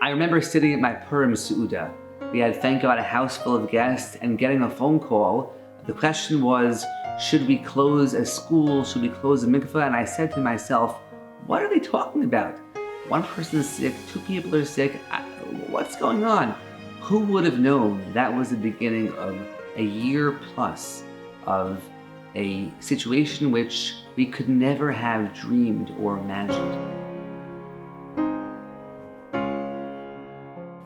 I remember sitting at my Purim Seuda. We had, thank God, a house full of guests and getting a phone call. The question was, should we close a school? Should we close a mikveh? And I said to myself, what are they talking about? One person is sick, two people are sick. What's going on? Who would have known that was the beginning of a year plus of a situation which we could never have dreamed or imagined?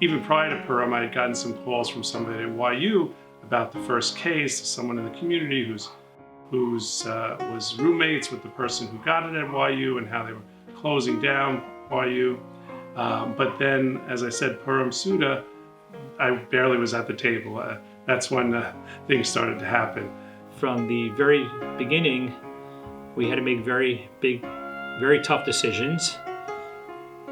Even prior to Purim, I had gotten some calls from somebody at YU about the first case, someone in the community who was roommates with the person who got it at YU and how they were closing down YU. But then, as I said, Purim Suda, I barely was at the table. That's when things started to happen. From the very beginning, we had to make very big, very tough decisions.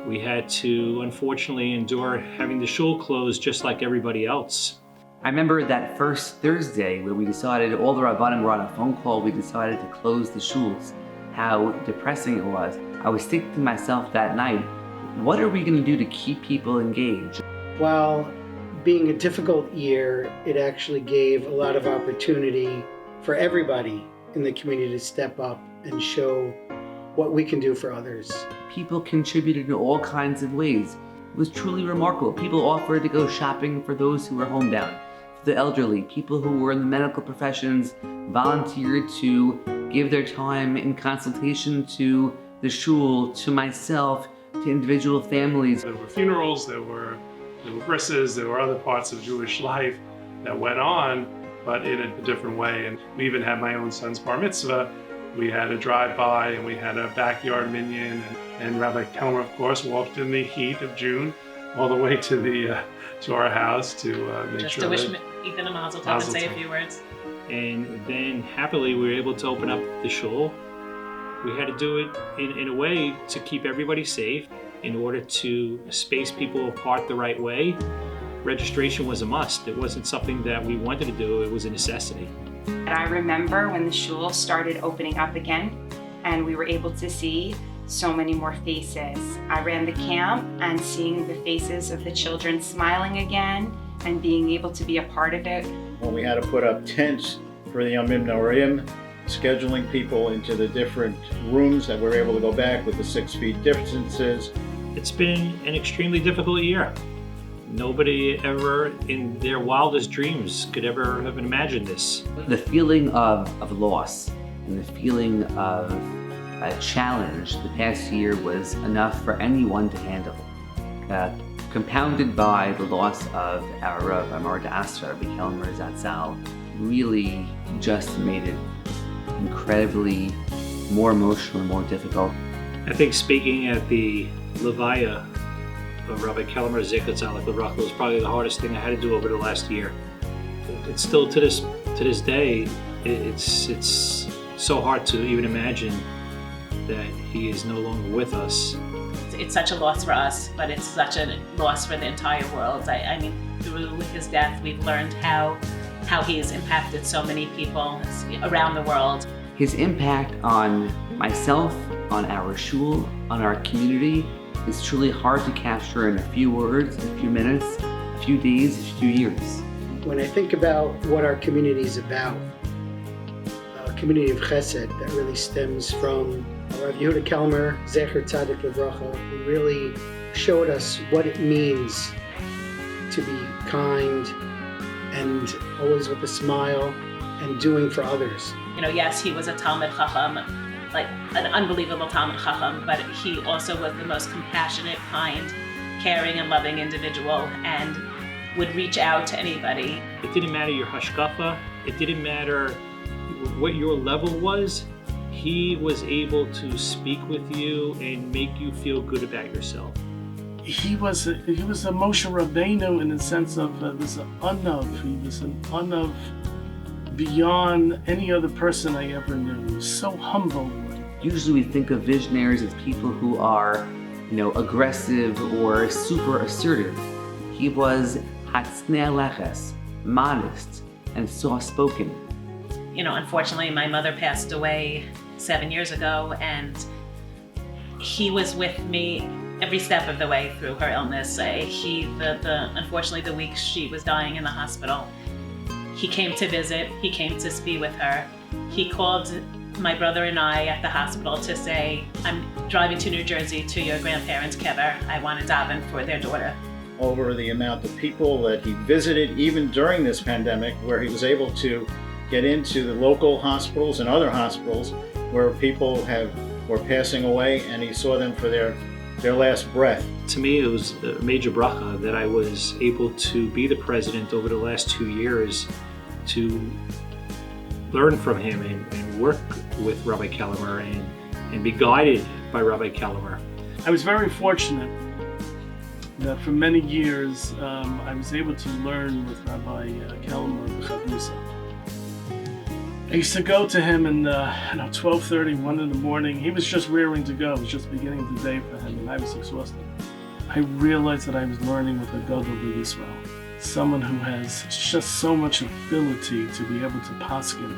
We had to, unfortunately, endure having the shul closed just like everybody else. I remember that first Thursday where we decided, all the Rabbanim were on a phone call, we decided to close the shuls, how depressing it was. I was thinking to myself that night, what are we going to do to keep people engaged? While being a difficult year, it actually gave a lot of opportunity for everybody in the community to step up and show what we can do for others. People contributed in all kinds of ways. It was truly remarkable. People offered to go shopping for those who were homebound, for the elderly. People who were in the medical professions volunteered to give their time in consultation to the shul, to myself, to individual families. There were funerals, there were brisses, there were other parts of Jewish life that went on, but in a different way. And we even had my own son's bar mitzvah. We had a drive-by and we had a backyard minyan, and Rabbi Kellemer, of course, walked in the heat of June all the way to our house to make just sure to wish that Ethan a mazel tov and say a few words. And then happily we were able to open up the shul. We had to do it in a way to keep everybody safe, in order to space people apart the right way. Registration was a must. It wasn't something that we wanted to do, it was a necessity. And I remember when the shul started opening up again and we were able to see so many more faces. I ran the camp and seeing the faces of the children smiling again and being able to be a part of it. When we had to put up tents for the Yomim Norim, scheduling people into the different rooms that we were able to go back with the 6 feet distances. It's been an extremely difficult year. Nobody ever in their wildest dreams could ever have imagined this. The feeling of loss and the feeling of a challenge the past year was enough for anyone to handle. Compounded by the loss of our Rav, Amar Da'asra, Rabbi Yehuda Kelemer ZT, really just made it incredibly more emotional and more difficult. I think speaking at the Levaya of Rabbi Kellemer ZT was probably the hardest thing I had to do over the last year. It's still to this day, it's so hard to even imagine that he is no longer with us. It's such a loss for us, but it's such a loss for the entire world. I mean, through his death, we've learned how he has impacted so many people around the world. His impact on myself, on our shul, on our community is truly hard to capture in a few words, a few minutes, a few days, a few years. When I think about what our community is about, a community of chesed that really stems from Rabbi Yehuda Kelemer ZT, who really showed us what it means to be kind and always with a smile and doing for others. You know, yes, he was a Talmid Chacham, like an unbelievable Talmid Chacham, but he also was the most compassionate, kind, caring, and loving individual, and would reach out to anybody. It didn't matter your hashkafa, it didn't matter what your level was. He was able to speak with you and make you feel good about yourself. He was a Moshe Rabbeinu in the sense of was an unav. He was an unav beyond any other person I ever knew. He was so humble. Usually we think of visionaries as people who are, aggressive or super assertive. He was hatsnei leches, modest and soft-spoken. Unfortunately, my mother passed away 7 years ago, and he was with me every step of the way through her illness. Unfortunately, the week she was dying in the hospital, he came to visit, he came to be with her. He called my brother and I at the hospital to say, I'm driving to New Jersey to your grandparents' kever. I want to daven for their daughter. Over the amount of people that he visited, even during this pandemic, where he was able to get into the local hospitals and other hospitals where people were passing away, and he saw them for their last breath. To me, it was a major bracha that I was able to be the president over the last 2 years to learn from him and work with Rabbi Kellemer and be guided by Rabbi Kellemer. I was very fortunate that for many years I was able to learn with Rabbi Kellemer Chavrusa. I used to go to him in 12:30, 1 in the morning. He was just rearing to go. It was just beginning of the day for him, and I was exhausted. I realized that I was learning with a Gadol B'Yisrael, someone who has just so much ability to be able to paskin,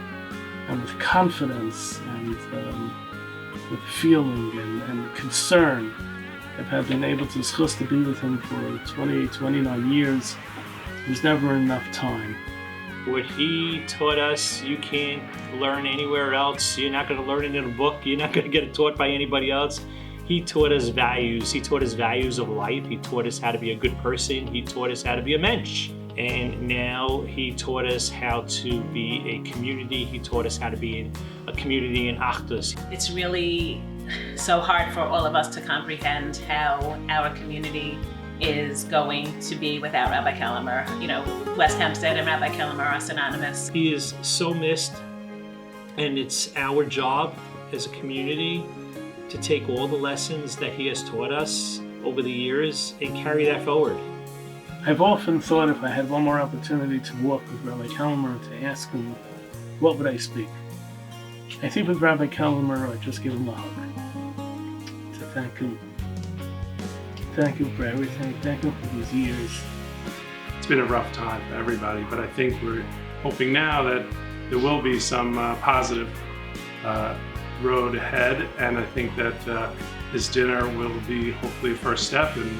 and with confidence and with feeling and concern. I've been able to be with him for 28, 29 years. There's never enough time. What he taught us, you can't learn anywhere else. You're not going to learn it in a book. You're not going to get it taught by anybody else. He taught us values. He taught us values of life. He taught us how to be a good person. He taught us how to be a mensch. And now he taught us how to be a community. He taught us how to be in a community in Achdus. It's really so hard for all of us to comprehend how our community is going to be without Rabbi Kellemer. West Hempstead and Rabbi Kellemer are synonymous. He is so missed, and it's our job as a community to take all the lessons that he has taught us over the years and carry that forward. I've often thought if I had one more opportunity to walk with Rabbi Kellemer, to ask him, what would I speak? I think with Rabbi Kellemer, I'd just give him a hug, to thank him. Thank you for everything. Thank you for these years. It's been a rough time for everybody, but I think we're hoping now that there will be some positive road ahead, and I think that this dinner will be hopefully a first step in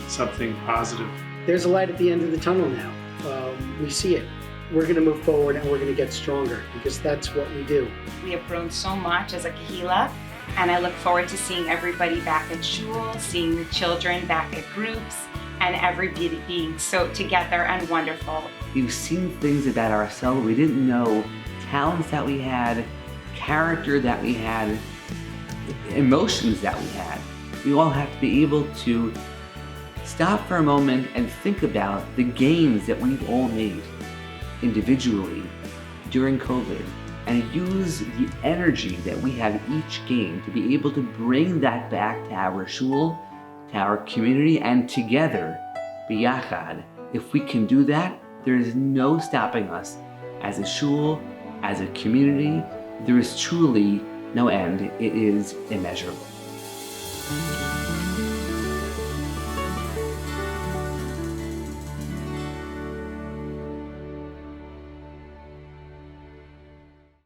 something positive. There's a light at the end of the tunnel now. We see it. We're going to move forward and we're going to get stronger because that's what we do. We have grown so much as a kahila, and I look forward to seeing everybody back at shul, seeing the children back at groups, and everybody being so together and wonderful. We've seen things about ourselves we didn't know, talents that we had, character that we had, emotions that we had. We all have to be able to stop for a moment and think about the gains that we've all made individually during COVID, and use the energy that we have each gained to be able to bring that back to our shul, to our community, and together, biyachad. If we can do that, there is no stopping us as a shul, as a community. There is truly no end. It is immeasurable.